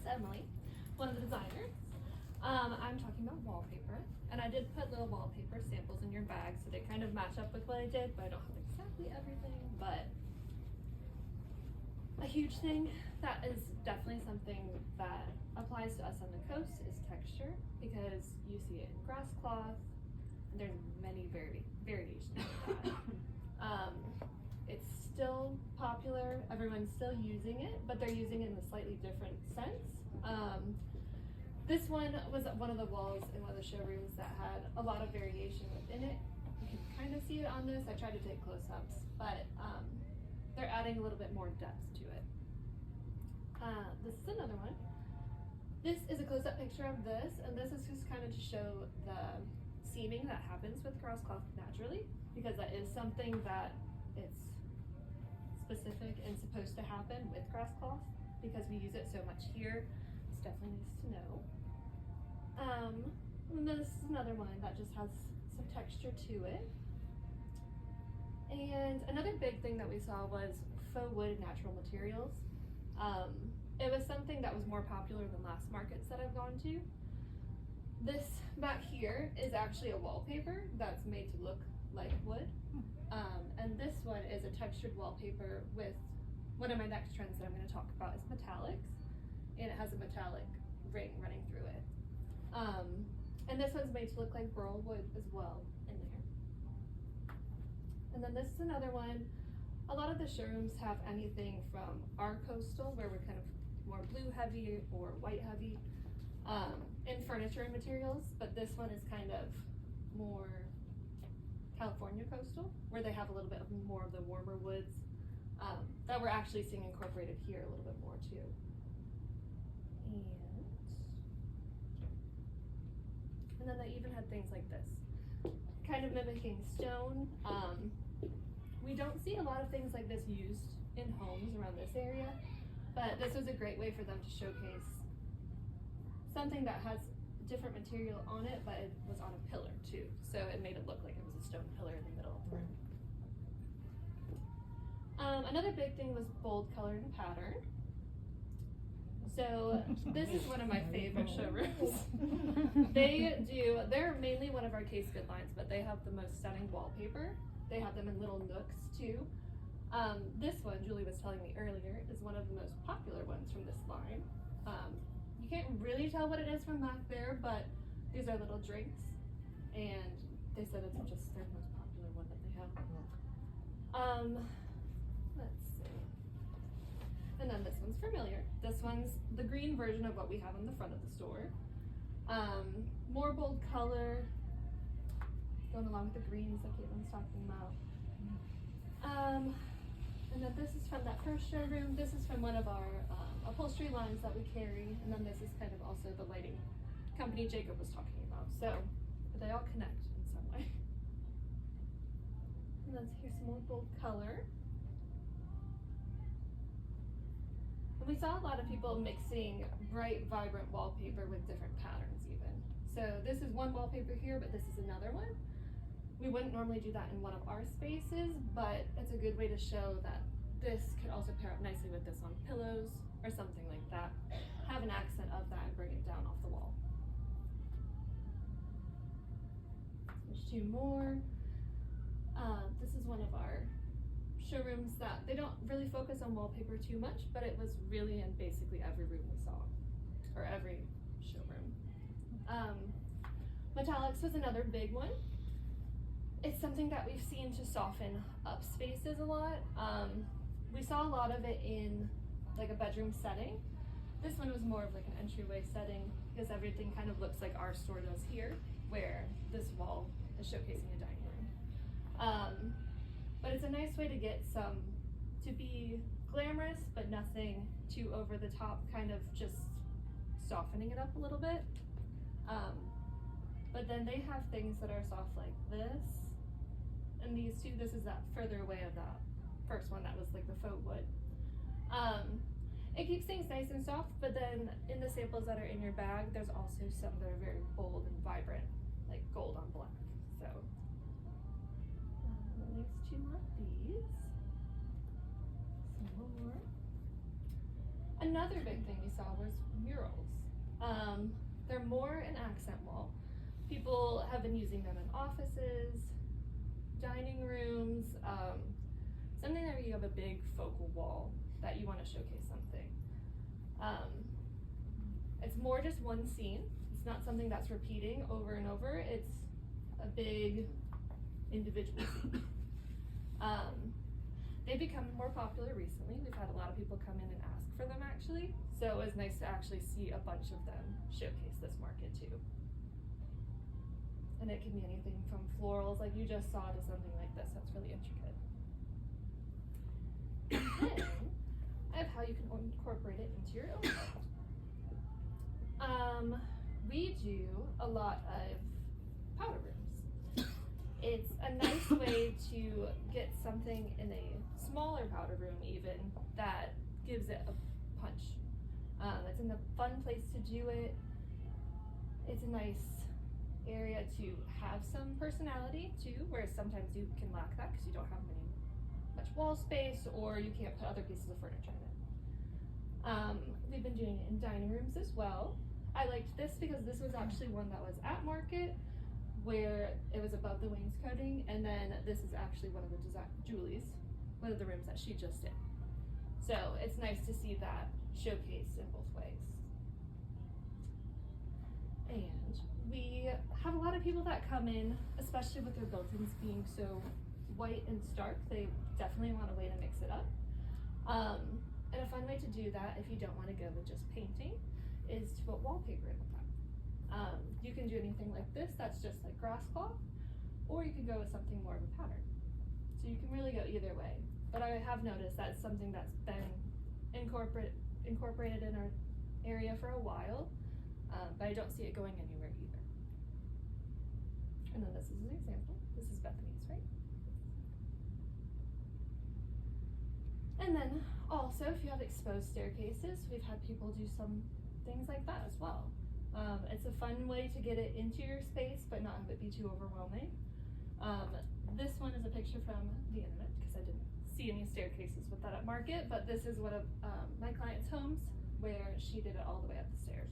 Emily, one of the designers. I'm talking about wallpaper, and I did put little wallpaper samples in your bag so they kind of match up with what I did, but I don't have exactly everything. But a huge thing that is definitely something that applies to us on the coast is texture, because you see it in grass cloth, and there's many variations of that. It's still popular, everyone's still using it, but they're using it in a slightly different sense. This one was one of the walls in one of the showrooms that had a lot of variation within it. You can kind of see it on this. I tried to take close-ups, but they're adding a little bit more depth to it. This is another one. This is a close-up picture of this, and this is just kind of to show the seaming that happens with grass cloth naturally, because that is something that it's specific and supposed to happen with grass cloth because we use it so much here. It's definitely nice to know. And this is another one that just has some texture to it. And another big thing that we saw was faux wood and natural materials. It was something that was more popular than last markets that I've gone to. This back here is actually a wallpaper that's made to look like wood. And this one is a textured wallpaper with one of my next trends that I'm going to talk about is metallics, and it has a metallic ring running through it. And this one's made to look like burl wood as well in there. And then this is another one. A lot of the showrooms have anything from our coastal, where we're kind of more blue heavy or white heavy, in furniture and materials, but this one is kind of more California coastal, where they have a little bit of more of the warmer woods that we're actually seeing incorporated here a little bit more too. And then they even had things like this, kind of mimicking stone. We don't see a lot of things like this used in homes around this area, but this was a great way for them to showcase something that has different material on it, but it was on a pillar too. So it made it look like it was a stone pillar in the middle of the room. Another big thing was bold color and pattern. So this is one of my favorite showrooms. They're mainly one of our case good lines, but they have the most stunning wallpaper. They have them in little nooks too. This one, Julie was telling me earlier, is one of the most popular ones from this line. You can't really tell what it is from back there, but these are little drinks, and they said it's just their most popular one that they have. Let's see. And then this one's familiar. This one's the green version of what we have on the front of the store. More bold color, going along with the greens that Caitlin's talking about. And then this is from that first showroom. This is from one of our upholstery lines that we carry. And then this is kind of also the lighting company Jacob was talking about. So they all connect in some way. And then here's some more bold color. And we saw a lot of people mixing bright, vibrant wallpaper with different patterns even. So this is one wallpaper here, but this is another one. We wouldn't normally do that in one of our spaces, but it's a good way to show that this could also pair up nicely with this on pillows or something like that. Have an accent of that and bring it down off the wall. There's two more. This is one of our showrooms that they don't really focus on wallpaper too much, but it was really in basically every room we saw, or every showroom. Metallics was another big one. It's something that we've seen to soften up spaces a lot. We saw a lot of it in like a bedroom setting. This one was more of like an entryway setting because everything kind of looks like our store does here, where this wall is showcasing a dining room. But it's a nice way to get to be glamorous, but nothing too over the top, kind of just softening it up a little bit. But then they have things that are soft like this. And these two, this is that further away of that first one that was like the faux wood. It keeps things nice and soft, but then in the samples that are in your bag, there's also some that are very bold and vibrant, like gold on black. So the next two are these. Some more. Another big thing we saw was murals. They're more an accent wall. People have been using them in offices, dining rooms, something where you have a big focal wall that you want to showcase something. It's more just one scene. It's not something that's repeating over and over. It's a big individual scene. They've become more popular recently. We've had a lot of people come in and ask for them actually. So it was nice to actually see a bunch of them showcase this market too. And it can be anything from florals like you just saw to something like this that's really intricate. Then I have how you can incorporate it into your own world. We do a lot of powder rooms. It's a nice way to get something in a smaller powder room even that gives it a punch. It's a fun place to do it. It's a nice area to have some personality too, where sometimes you can lack that because you don't have much wall space or you can't put other pieces of furniture in it. We've been doing it in dining rooms as well. I liked this because this was actually one that was at market where it was above the wainscoting, and then this is actually one of the Julie's, one of the rooms that she just did. So it's nice to see that showcase in both ways. And we have a lot of people that come in, especially with their built-ins being so white and stark, they definitely want a way to mix it up. And a fun way to do that, if you don't want to go with just painting, is to put wallpaper in the top. You can do anything like this, that's just like grass cloth, or you can go with something more of a pattern. So you can really go either way. But I have noticed that's something that's been incorporated in our area for a while, but I don't see it going anywhere either. And then this is an example. This is Bethany's, right? And then also, if you have exposed staircases, we've had people do some things like that as well. It's a fun way to get it into your space, but not have it be too overwhelming. This one is a picture from the internet because I didn't see any staircases with that at market, but this is one of my client's homes where she did it all the way up the stairs.